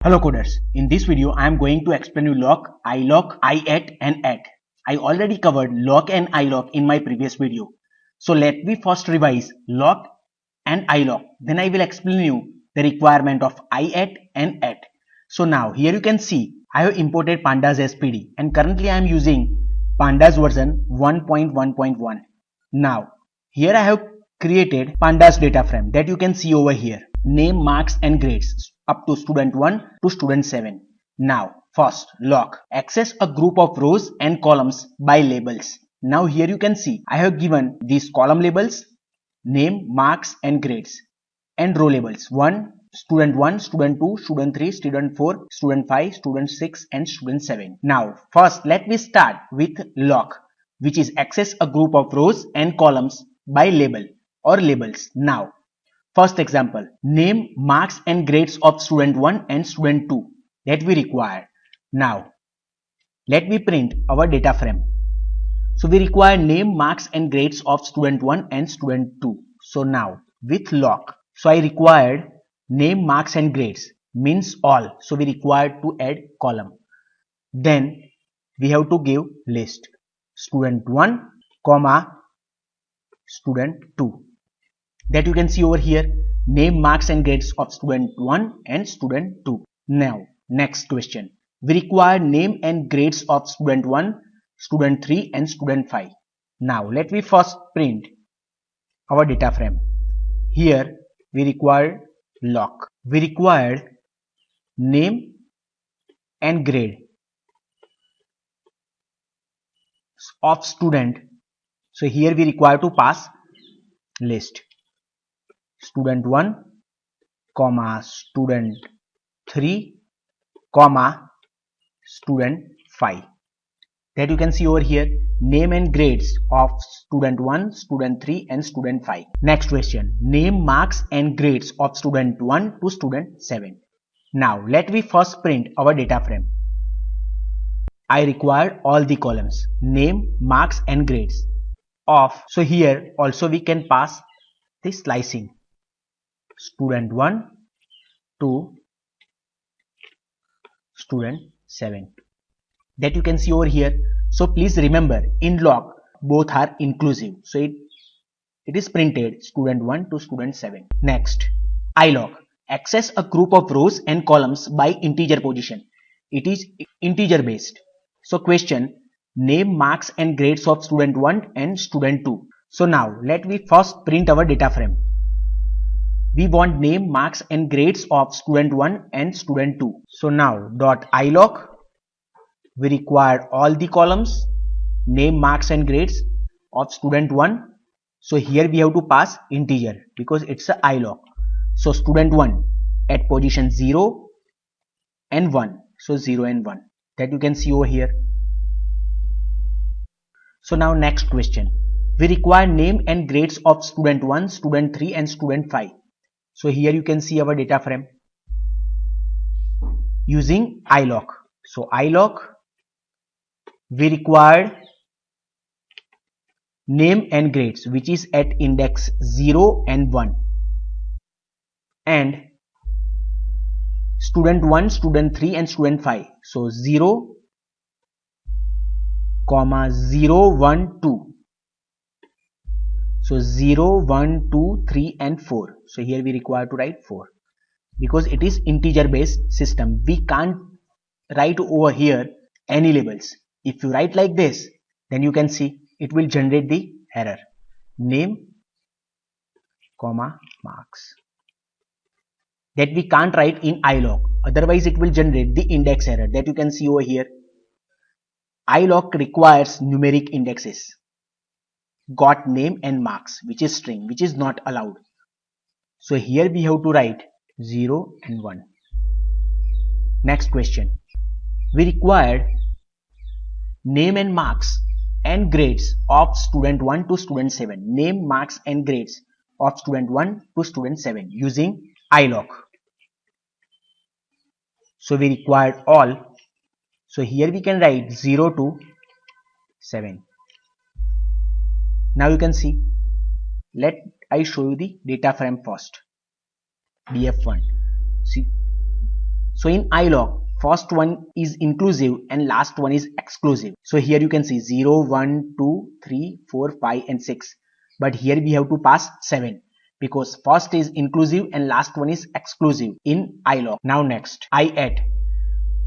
Hello coders, in this video I am going to explain you lock, ilock, iat and at. I already covered lock and ilock in my previous video. So let me first revise lock and ilock. Then I will explain you the requirement of iat and at. So now here you can see I have imported pandas SPD and currently I am using pandas version 1.1.1. Now here I have created pandas data frame that you can see over here. Name, marks and grades up to student 1 to student 7. Now first lock. Access a group of rows and columns by labels. Now here you can see I have given these column labels, name, marks and grades, and row labels 1, student 2, student 3, student 4, student 5, student 6 and student 7. Now first let me start with lock, which is access a group of rows and columns by label or labels. Now first example, name, marks and grades of student 1 and student 2 that we require. Now let me print our data frame. So we require name, marks and grades of student 1 and student 2. So now with lock, so I required name, marks and grades means all. So we required to add column. Then we have to give list student 1 comma student 2. That you can see over here, name, marks and grades of student 1 and student 2. Now next question, we require name and grades of student 1, student 3 and student 5. Now let me first print our data frame. Here we require lock. We required name and grade of student. So here we require to pass list student 1 comma student 3 comma student 5. That you can see over here, name and grades of student 1, student 3 and student 5. Next question, name, marks and grades of student 1 to student 7. Now let me first print our data frame. I required all the columns, name, marks and grades of. So here also we can pass the slicing student 1 to student 7. That you can see over here. So please remember, in lock both are inclusive, so it is printed student 1 to student 7. Next, ilock. Access a group of rows and columns by integer position. It is integer based. So question, name, marks and grades of student 1 and student 2. So now let me first print our data frame. We want name, marks and grades of student 1 and student 2. So now dot ilock, we require all the columns, name, marks and grades of student 1. So here we have to pass integer because it's a ilock. So student 1 at position 0 and 1. So 0 and 1. That you can see over here. So now next question. We require name and grades of student 1, student 3 and student 5. So here you can see our data frame using ilock. So ilock, we required name and grades which is at index 0 and 1 and student 1, student 3 and student 5. So 0 comma 0 1 2. So 0 1 2 3 and 4. So here we require to write 4 because it is integer based system. We can't write over here any labels. If you write like this, then you can see it will generate the error name comma marks. That we can't write in ilock, otherwise it will generate the index error that you can see over here. Ilock requires numeric indexes, got name and marks which is string, which is not allowed. So here we have to write 0 and 1. Next question, we required name and marks and grades of student 1 to student 7. Name, marks and grades of student 1 to student 7 using ilock. So we required all. So here we can write 0 to 7. Now you can see, let I show you the data frame first. df1. See, So in iLock, first one is inclusive and last one is exclusive. So here you can see 0, 1, 2, 3, 4, 5 and 6. But here we have to pass 7 because first is inclusive and last one is exclusive in iLock. Now next, iAdd,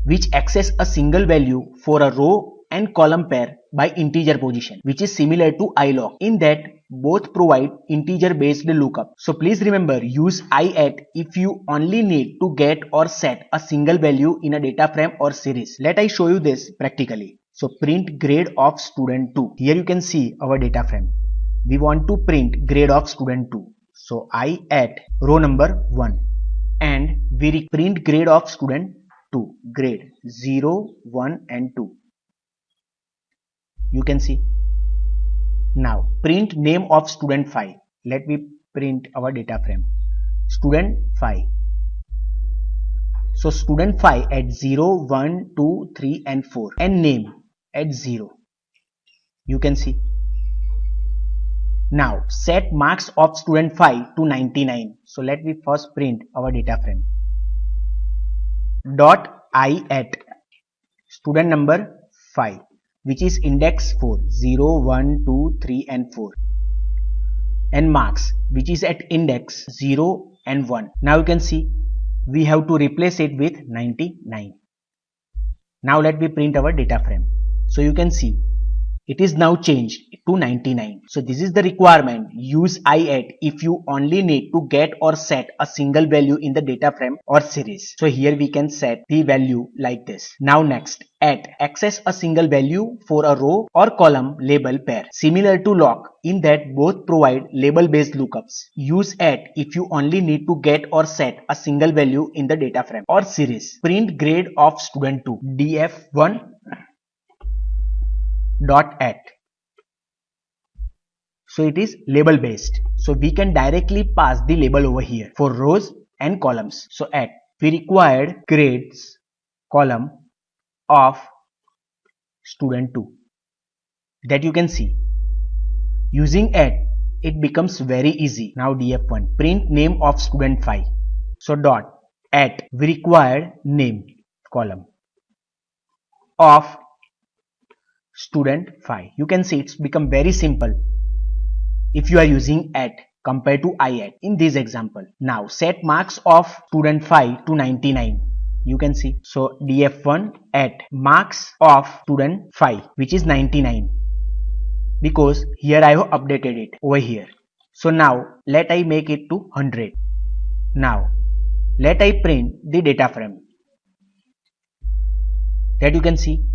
which access a single value for a row and column pair by integer position, which is similar to iLock in that both provide integer based lookup. So please remember, use iAdd if you only need to get or set a single value in a data frame or series. Let I show you this practically. So print grade of student 2. Here you can see our data frame. We want to print grade of student 2. So iAdd row number 1 and we print grade of student 2, grade 0, 1 and 2. You can see. Now print name of student 5. Let me print our data frame. Student 5. So student 5 at 0, 1, 2, 3 and 4 and name at 0. You can see. Now set marks of student 5 to 99. So let me first print our data frame. Dot iAdd student number 5, which is index 4, 0, 1, 2, 3 and 4 and marks, which is at index 0 and 1. Now you can see we have to replace it with 99. Now let me print our data frame. So you can see it is now changed to 99. So this is the requirement. Use iAdd if you only need to get or set a single value in the data frame or series. So here we can set the value like this. Now next, add, access a single value for a row or column label pair. Similar to lock in that both provide label based lookups. Use add if you only need to get or set a single value in the data frame or series. Print grade of student 2, df1 dot add. So it is label based. So we can directly pass the label over here for rows and columns. So add, we required grades column of student 2, that you can see. Using add, it becomes very easy. Now df1, print name of student 5. So dot add, we required name column of student 5. You can see it's become very simple if you are using add compared to iAdd in this example. Now set marks of student 5 to 99. You can see. So df1 add marks of student 5, which is 99, because here I have updated it over here. So now let I make it to 100. Now let I print the data frame, that you can see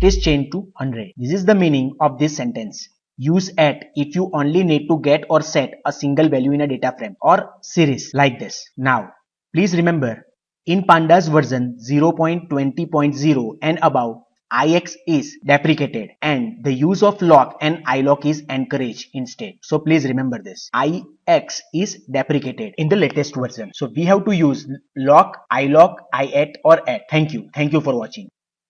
it is changed to 100. This is the meaning of this sentence. Use add if you only need to get or set a single value in a data frame or series like this. Now please remember, in Pandas version 0.20.0 and above, IX is deprecated and the use of lock and iLock is encouraged instead. So please remember this. IX is deprecated in the latest version. So we have to use lock, iLock, iAdd or add. Thank you. Thank you for watching.